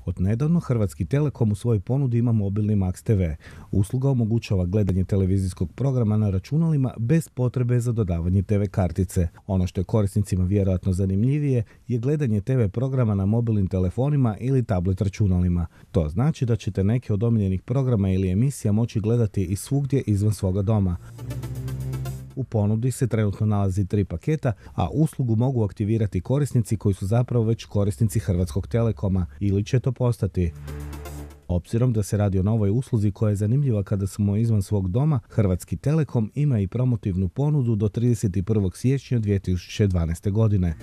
Od nedavno Hrvatski Telekom u svojoj ponudi ima mobilni Max TV. Usluga omogućava gledanje televizijskog programa na računalima bez potrebe za dodavanje TV kartice. Ono što je korisnicima vjerojatno zanimljivije je gledanje TV programa na mobilnim telefonima ili tablet računalima. To znači da ćete neke od omiljenih programa ili emisija moći gledati i svugdje izvan svoga doma. U ponudi se trenutno nalazi 3 paketa, a uslugu mogu aktivirati korisnici koji su zapravo već korisnici Hrvatskog Telekoma ili će to postati. Obzirom da se radi o novoj usluzi koja je zanimljiva kada smo izvan svog doma, Hrvatski Telekom ima i promotivnu ponudu do 31. siječnja 2012. godine.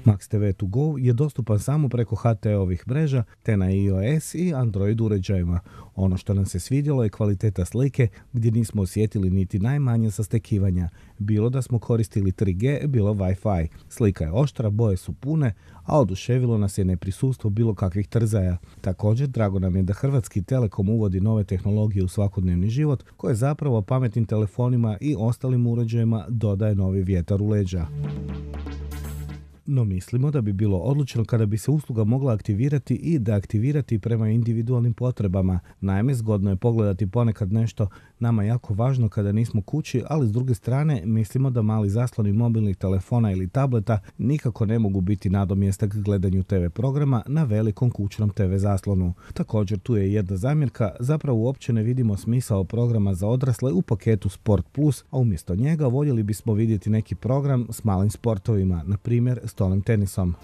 Max TV To Go je dostupan samo preko HT-ovih mreža te na iOS i Android uređajima. Ono što nam se svidjelo je kvaliteta slike gdje nismo osjetili niti najmanje zastekivanja. Bilo da smo koristili 3G, bilo Wi-Fi. Slika je oštra, boje su pune, a oduševilo nas je neprisustvo bilo kakvih trzaja. Također, drago nam je da Hrvatski Telekom uvodi nove tehnologije u svakodnevni život koje zapravo pametnim telefonima i ostalim uređajima dodaje novi vjetar u leđa. No mislimo da bi bilo odlično kada bi se usluga mogla aktivirati i deaktivirati prema individualnim potrebama. Naime, zgodno je pogledati ponekad nešto nama jako važno kada nismo kući, ali s druge strane mislimo da mali zasloni mobilnih telefona ili tableta nikako ne mogu biti nadomjestak gledanju TV programa na velikom kućnom TV zaslonu. Također tu je jedna zamjerka, zapravo uopće ne vidimo smisao programa za odrasle u paketu Sport Plus, a umjesto njega voljeli bismo vidjeti neki program s malim sportovima, na primjer stolnim tenisom.